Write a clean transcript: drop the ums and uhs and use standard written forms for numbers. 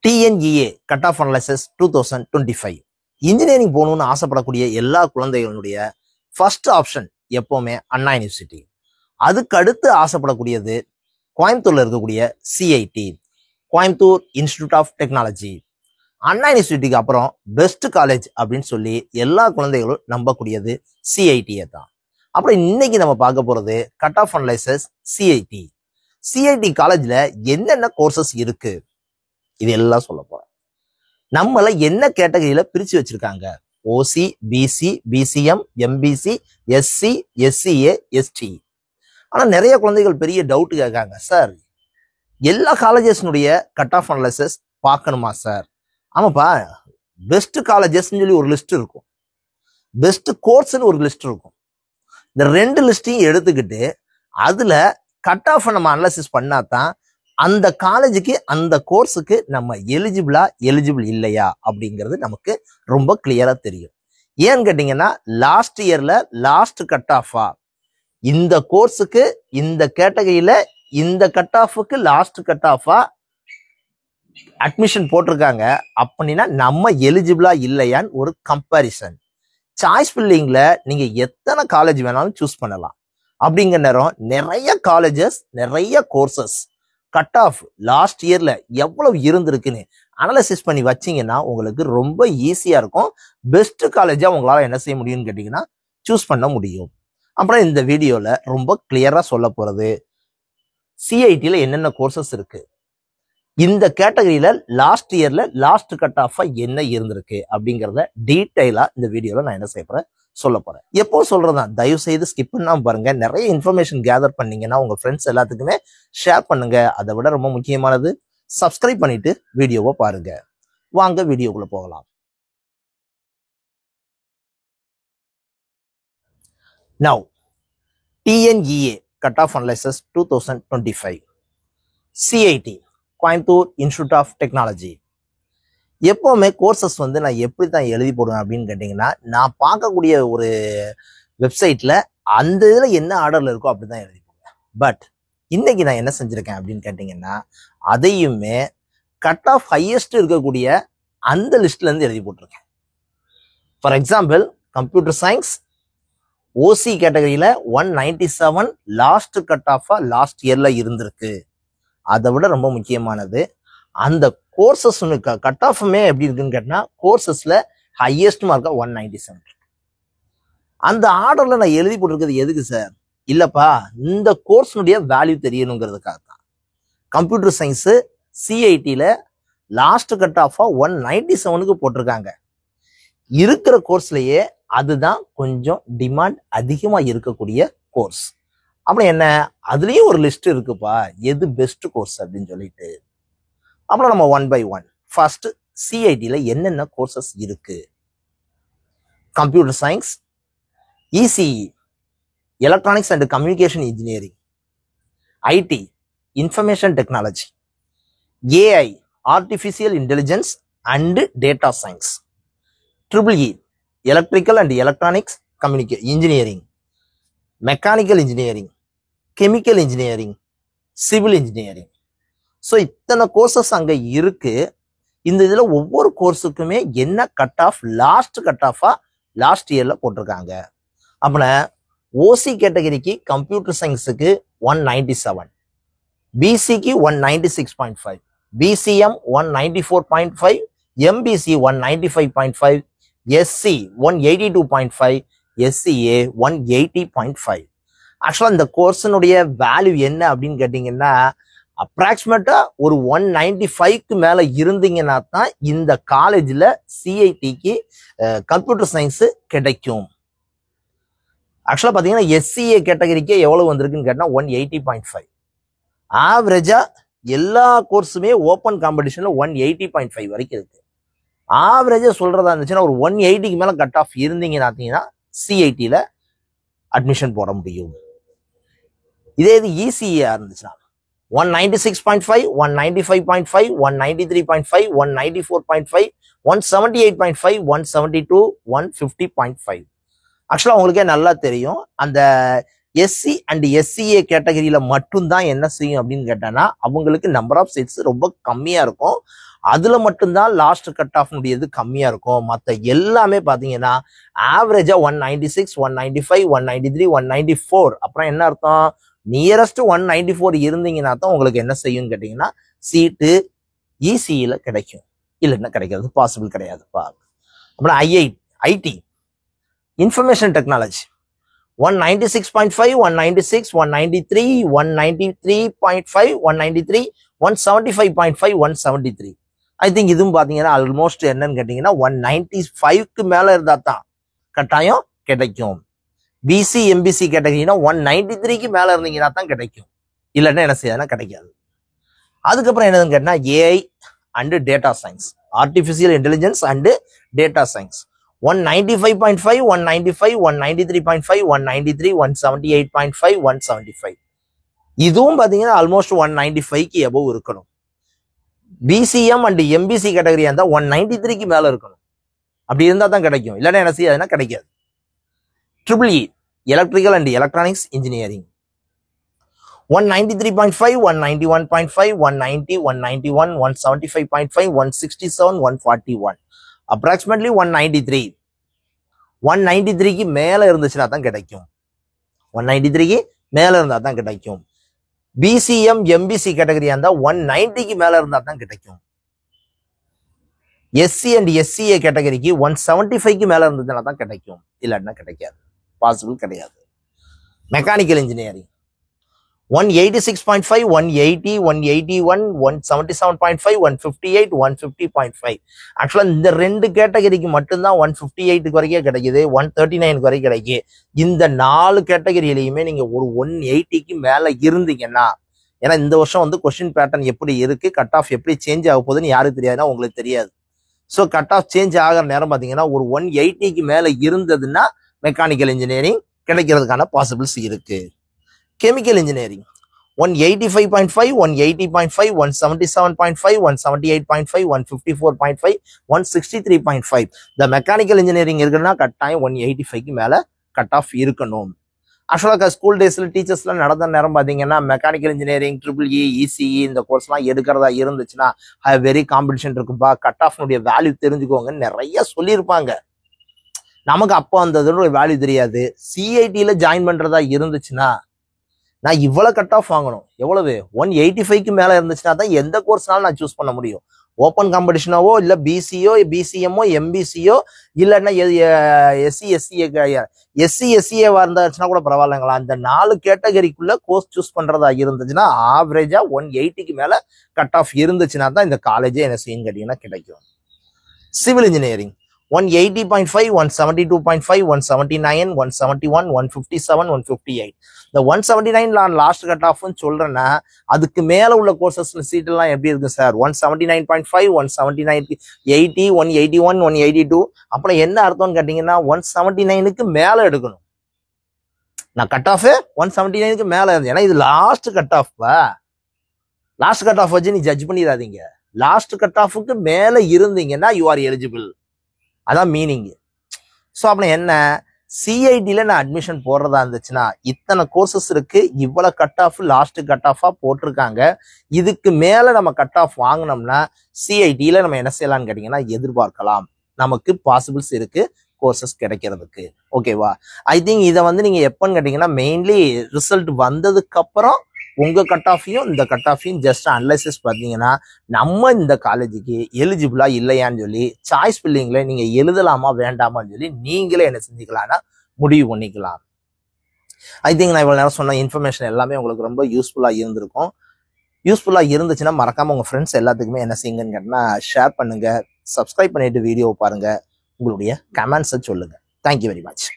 TNEA cut off analysis 2025 engineering போகணும்னு ஆசைப்படக்கூடிய எல்லா குழந்தைகளுடைய ஃபர்ஸ்ட் ஆப்ஷன் எப்பவுமே அண்ணா யூனிவர்சிட்டி. அதுக்கு அடுத்து ஆசைப்படக்கூடியது கோயம்புத்தூர்ல இருக்கக்கூடிய CIT, Coimbatore institute of technology. Anna யூனிவர்சிட்டிக்கு அப்புறம் பெஸ்ட் காலேஜ் அப்படின்னு சொல்லி எல்லா குழந்தைகளும் நம்பக்கூடியது CIT தான். அப்புறம் இன்னைக்கு நம்ம பார்க்க போறது கட் ஆஃப் அனலைசிஸ் CIT காலேஜ்ல என்னென்ன கோர்சஸ் இருக்கு இது எல்லாம் சொல்ல போறேன். நம்மள என்ன கேட்டகரியில பிரிச்சு வச்சிருக்காங்க? OC, BC, BCM, MBC, SC, SCA, ST. ஆனா நிறைய குழந்தைகள் பெரிய டவுட் கேட்காங்க, சார் எல்லா காலேஜஸ்னுடைய கட் ஆஃப் அனலைசிஸ் பார்க்கணுமா சார்? ஆமாப்பா, பெஸ்ட் காலேஜஸ்ன்னு சொல்லி ஒரு லிஸ்ட் இருக்கும், பெஸ்ட் கோர்ஸ்ன்னு ஒரு லிஸ்ட் இருக்கும். இந்த ரெண்டு லிஸ்டையும் எடுத்துக்கிட்டு அதுல கட் ஆஃப் நம்ம அனலைசிஸ் பண்ணாதான் அந்த காலேஜுக்கு அந்த கோர்ஸுக்கு நம்ம எலிஜிபிள் இல்லையா அப்படிங்கிறது நமக்கு ரொம்ப கிளியரா தெரியும். ஏன்னு கேட்டீங்கன்னா, லாஸ்ட் இயர்ல லாஸ்ட் கட் ஆஃபா இந்த கோர்ஸுக்கு இந்த கேட்டகரியில இந்த கட் ஆஃபுக்கு லாஸ்ட் கட் ஆஃபா அட்மிஷன் போட்டிருக்காங்க அப்படின்னா நம்ம எலிஜிபிளா இல்லையான்னு ஒரு கம்பேரிசன். சாய்ஸ் ஃபில்லிங்ல நீங்க எத்தனை காலேஜ் வேணாலும் சூஸ் பண்ணலாம். அப்படிங்கிற நேரம் நிறைய காலேஜஸ் நிறைய கோர்சஸ் கட் ஆஃப் லாஸ்ட் இயர்ல எவ்வளவு இருந்திருக்குன்னு அனலைசிஸ் பண்ணி வச்சீங்கன்னா உங்களுக்கு ரொம்ப ஈஸியா இருக்கும். பெஸ்ட் காலேஜா உங்களால என்ன செய்ய முடியும்னு கேட்டீங்கன்னா சூஸ் பண்ண முடியும். அப்புறம் இந்த வீடியோல ரொம்ப கிளியரா சொல்ல போறது CITல என்னென்ன கோர்சஸ் இருக்கு, இந்த கேட்டகரியில லாஸ்ட் இயர்ல லாஸ்ட் கட் ஆஃபா என்ன இருந்திருக்கு அப்படிங்கிறத டீட்டெயிலா இந்த வீடியோல நான் என்ன செய்ய போறேன் சொல்ல போறேன். எப்போ சொல்றதான், தயவு செய்து ஸ்கிப் பண்ணாம பாருங்க. நிறைய இன்ஃபர்மேஷன் கேதர் பண்ணீங்கன்னா உங்க ஃப்ரெண்ட்ஸ் எல்லாத்துக்குமே ஷேர் பண்ணுங்க. அதை விட ரொம்ப முக்கியமானது சப்ஸ்கிரைப் பண்ணிட்டு வீடியோவை பாருங்க. வாங்க வீடியோக்குள்ள போகலாம். Now, TNEA cut off analysis 2025 CIT, Coimbatore institute of technology. எப்பவுமே கோர்சஸ் நான் எப்படி தான் எழுதி போடுவேன் அப்படின்னு கேட்டீங்கன்னா, நான் பார்க்கக்கூடிய ஒரு வெப்சைட்ல அந்த இதுல என்ன ஆர்டர்ல இருக்கோ அப்படிதான் எழுதி போடுவேன். பட் இன்னைக்கு நான் என்ன செஞ்சிருக்கேன் அப்படின்னு கேட்டீங்கன்னா, அதையுமே கட் ஆஃப் ஹையஸ்ட் இருக்கக்கூடிய அந்த லிஸ்ட்ல இருந்து எழுதி போட்டிருக்கேன். For example, computer science OC கேட்டகரியில 197 லாஸ்ட் கட் ஆஃபா லாஸ்ட் இயர்ல இருந்திருக்கு. அதை விட ரொம்ப முக்கியமானது அந்த கோர்சஸ் கட் ஆஃப்மே எப்படி இருக்குன்னு கேட்டா, கோர்சஸ்ல ஹையஸ்ட் மார்க்கா 197. அந்த ஆர்டர்ல நான் எழுதி போட்டிருக்கிறது எதுக்கு சார்? இல்லப்பா, இந்த கோர்ஸ்னுடைய வேல்யூ தெரியணுங்கிறதுக்காக தான். கம்ப்யூட்டர் சயின்ஸ் CITல லாஸ்ட் கட் ஆஃபா 197க்கு போட்டிருக்காங்க. இருக்கிற கோர்ஸ்லயே அதுதான் கொஞ்சம் டிமாண்ட் அதிகமா இருக்கக்கூடிய கோர்ஸ். அப்புறம் என்ன, அதுலயும் ஒரு லிஸ்ட் இருக்குப்பா, எது பெஸ்ட் கோர்ஸ் அப்படின்னு சொல்லிட்டு. அப்புறம் நம்ம 1 by 1 ஃபர்ஸ்ட் CITல என்னென்ன கோர்சஸ் இருக்கு? Computer science, ECE electronics and communication engineering, IT information technology, AI artificial intelligence and data science, EEE electrical and electronics engineering, mechanical engineering, chemical engineering, civil engineering. So இத்தனை courses அங்க இருக்கு. இந்த இதுல ஒவ்வொரு கோர்ஸுக்குமே என்ன கட் ஆஃப் லாஸ்ட் கட் ஆஃபா last இயர்ல போட்டிருக்காங்க. அப்படின்னா OC கேட்டகரிக்கு கம்ப்யூட்டர் சயின்ஸுக்கு 197, BCக்கு 196.5, BCM 194.5, MBC 195.5, SC 182.5, SCA 180.5. ஆக்சுவலா இந்த கோர்ஸினுடைய வேல்யூ என்ன அப்படின்னு கேட்டீங்கன்னா, அப்ராக்சிமேட்டா ஒரு 195க்கு மேல இருந்தீங்கன்னா தான் இந்த காலேஜ்ல CITக்கு கம்ப்யூட்டர் சயின்ஸ் கிடைக்கும். ஆக்சுவலா பாத்தீங்கன்னா SCA கேட்டகரிக்கே எவ்வளவு வந்திருக்குன்னு கேட்டா 180.5. ஆவரேஜா எல்லா கோர்ஸுமே ஓப்பன் காம்படிஷன்ல 180.5 வரைக்கும் இருக்கு. ஆவரேஜா சொல்றதா இருந்துச்சுன்னா ஒரு 180க்கு மேல கட் ஆஃப் இருந்தீங்கன்னா CITல அட்மிஷன் போட முடியும். இதே இது ECA இருந்துச்சுன்னா 196.5, 195.5, 193.5, 194.5, 178.5, 172, 150.5. ஆக்சுவலா உங்களுக்கே நல்லா தெரியும், அந்த எஸ்சி அண்ட் எஸ்சிஏ கேட்டகரியில மட்டும்தான் என்ன செய்யும் அப்படின்னு கேட்டானா அவங்களுக்கு நம்பர் ஆஃப் சீட்ஸ் ரொம்ப கம்மியா இருக்கும். அதுல மட்டும்தான் லாஸ்ட் கட் ஆஃப் முடியது கம்மியா இருக்கும். மற்ற எல்லாமே பாத்தீங்கன்னா ஆவரேஜா 196, 195, 193, 194. அப்புறம் என்ன அர்த்தம்? நியரஸ்ட் 194 இருந்தீங்கன்னா தான் உங்களுக்கு என்ன செய்யும் கேட்டீங்கன்னா சீட்டு இசிஇல கிடைக்கும். இல்லைன்னா கிடைக்கிறது பாசிபிள் கிடையாதுப்பா. அப்புறம் ID information technology 196.5, 196, 193, 193.5, 193, 175.5, 173. I think இதுவும் பாத்தீங்கன்னா ஆல்மோஸ்ட் என்னன்னு கேட்டீங்கன்னா 195க்கு மேல இருந்தா தான் கட்டாயம் கிடைக்கும். பிசி எம்பிசி கேட்டகரினா 193க்கு மேல இருந்தீங்கன்னா தான் கிடைக்கும். இல்லைன்னா என்ன செய்யாதுன்னா கிடைக்காது. அதுக்கப்புறம் என்னதுன்னு கேட்டா AI and data science, artificial intelligence and data science 195.5, 195, 193.5, 193, 178.5, 175. இதுவும் பாத்தீங்கன்னா ஆல்மோஸ்ட் 195க்கு எபோவ் இருக்கணும். பிசிஎம் அண்ட் எம்பிசி கேட்டகரியா இருந்தா 193க்கு மேல இருக்கணும். அப்படி இருந்தா தான் கிடைக்கும். இல்லைன்னா என்ன செய்யாதுன்னா கிடைக்காது. Triple E electrical and electronics engineering 193.5, 191.5, 190, 191, 175.5, 167, 141. Approximately 193. 193க்கு மேல இருந்துச்சுன்னா தான் கிடைக்கும். 193க்கு மேல இருந்தா தான் கிடைக்கும். பிசிஎம் எம்பிசி கேட்டகரியா இருந்தா 190க்கு மேல இருந்தா தான் கிடைக்கும். எஸ்சி அண்ட் எஸ்சிஏ கேட்டகரிக்கு 175க்கு மேல இருந்ததுன்னா தான் கிடைக்கும். இல்லைன்னா கிடைக்காது, பாசிபிள் கிடையாது. Mechanical engineering 186.5, 180, 181, 177.5, 158, 150.5. ஆக்சுவலா இந்த ரெண்டு கேட்டகரிக்கு மட்டும்தான் 158 வரைக்கும் கிடைக்குது, 139 வரைக்கும் கிடைக்கும். இந்த 4 கேட்டகரியிலையுமே நீங்க ஒரு 180க்கு மேல இருந்தீங்கன்னா, ஏன்னா இந்த வருஷம் வந்து கொஸ்டின் பேட்டர்ன் எப்படி இருக்கு, கட் ஆஃப் எப்படி சேஞ்ச் ஆக போகுதுன்னு யாருக்கு தெரியாதுன்னா உங்களுக்கு தெரியாது. ஸோ கட் ஆஃப் சேஞ்ச் ஆகிற நேரம் பார்த்தீங்கன்னா ஒரு 180க்கு மேல இருந்ததுன்னா மெக்கானிக்கல் இன்ஜினியரிங் கிடைக்கிறதுக்கான பாசிபிள்ஸ் இருக்கு. Chemical engineering 185.5, 180.5, 177.5, 178.5, 154.5, 163.5. இந்த மெக்கானிக்கல் இன்ஜினியரிங் இருக்குன்னா கட்டாயம் 185க்கு மேல கட் ஆஃப் இருக்கணும். ஆக்சுவலாக ஸ்கூல் டேஸ்ல டீச்சர்ஸ்லாம் நடந்த நேரம் பார்த்தீங்கன்னா mechanical engineering, triple E, ECE இந்த கோர்ஸ்லாம் எடுக்கிறதா இருந்துச்சுன்னா வெரி காம்படிஷன் இருக்கும்பா, கட் ஆஃப்னுடைய வேல்யூ தெரிஞ்சுக்கோங்கன்னு நிறைய சொல்லியிருப்பாங்க. நமக்கு அப்போ அந்த வேல்யூ தெரியாது. சிஐடியில ஜாயின் பண்றதா இருந்துச்சுன்னா நான் இவ்வளவு கட் ஆஃப் வாங்கணும், எவ்வளவு 185க்கு மேல இருந்துச்சுன்னா தான் எந்த கோர்ஸ்னாலும் நான் சூஸ் பண்ண முடியும். ஓப்பன் காம்படிஷனாவோ இல்ல பிசியோ பிசிஎம்மோ எம்பிசியோ இல்லைன்னா எஸ்சிஏவா இருந்தாச்சுன்னா கூட பரவாயில்லைங்களா. அந்த 4 கேட்டகரிக்குள்ள கோர்ஸ் சூஸ் பண்றதா இருந்துச்சுன்னா ஆவரேஜா 180க்கு மேல கட் ஆஃப் இருந்துச்சுன்னா தான் இந்த காலேஜே என்ன செய்யும் கேட்டீங்கன்னா கிடைக்கும். Civil engineering 180.5, 172.5, 179, 171, 157, 158. இந்த 179 லாஸ்ட் கட் ஆஃப் சொல்றேன்னா அதுக்கு மேல உள்ள கோர்சஸ் சீட் எல்லாம் எப்படி இருக்கு சார்? 179.5, 179, 80, 181, 182. அப்புறம் என்ன அர்த்தம்னு கேட்டீங்கன்னா 179க்கு மேல எடுக்கணும். நான் கட் ஆஃப் 179க்கு மேல இருந்து, ஏன்னா இது last cut off. Last cut off வச்சு நீ ஜட்ஜ் பண்ணிடாதீங்க. லாஸ்ட் கட் ஆஃபுக்கு மேல இருந்தீங்கன்னா யூ ஆர் எலிஜிபிள், அதான் மீனிங். ஸோ அப்புறம் என்ன, சிஐடியில நான் அட்மிஷன் போடுறதா இருந்துச்சுன்னா இத்தனை கோர்சஸ் இருக்கு, இவ்வளவு கட் ஆஃப் லாஸ்ட் கட் ஆஃபா போட்டிருக்காங்க, இதுக்கு மேல நம்ம கட் ஆஃப் வாங்கினோம்னா சிஐடியில நம்ம என்ன செய்யலாம்னு கேட்டீங்கன்னா எதிர்பார்க்கலாம், நமக்கு பாசிபிள்ஸ் இருக்கு கோர்சஸ் கிடைக்கிறதுக்கு. ஓகேவா? ஐ திங்க் இதை வந்து நீங்க எப்பன்னு கேட்டீங்கன்னா மெயின்லி ரிசல்ட் வந்ததுக்கு அப்புறம் உங்க கட் ஆஃபையும் இந்த கட் ஆஃபையும் ஜஸ்ட் அனலைசிஸ் பார்த்தீங்கன்னா நம்ம இந்த காலேஜுக்கு எலிஜிபிளா இல்லையான்னு சொல்லி சாய்ஸ் ஃபில்லிங்ல நீங்க எழுதலாமா வேண்டாமான்னு சொல்லி நீங்களே என்ன செஞ்சுக்கலாம்னா முடிவு பண்ணிக்கலாம். ஐ திங்க் நான் இவ்வளவு நேரம் சொன்ன இன்ஃபர்மேஷன் எல்லாமே உங்களுக்கு ரொம்ப யூஸ்ஃபுல்லா இருந்திருக்கும். யூஸ்ஃபுல்லா இருந்துச்சுன்னா மறக்காம உங்க ஃப்ரெண்ட்ஸ் எல்லாத்துக்குமே என்ன செய்யுங்கன்னு கேட்டா ஷேர் பண்ணுங்க, சப்ஸ்கிரைப் பண்ணிட்டு வீடியோ பாருங்க, உங்களுடைய கமெண்ட்ஸை சொல்லுங்க. Thank you very much.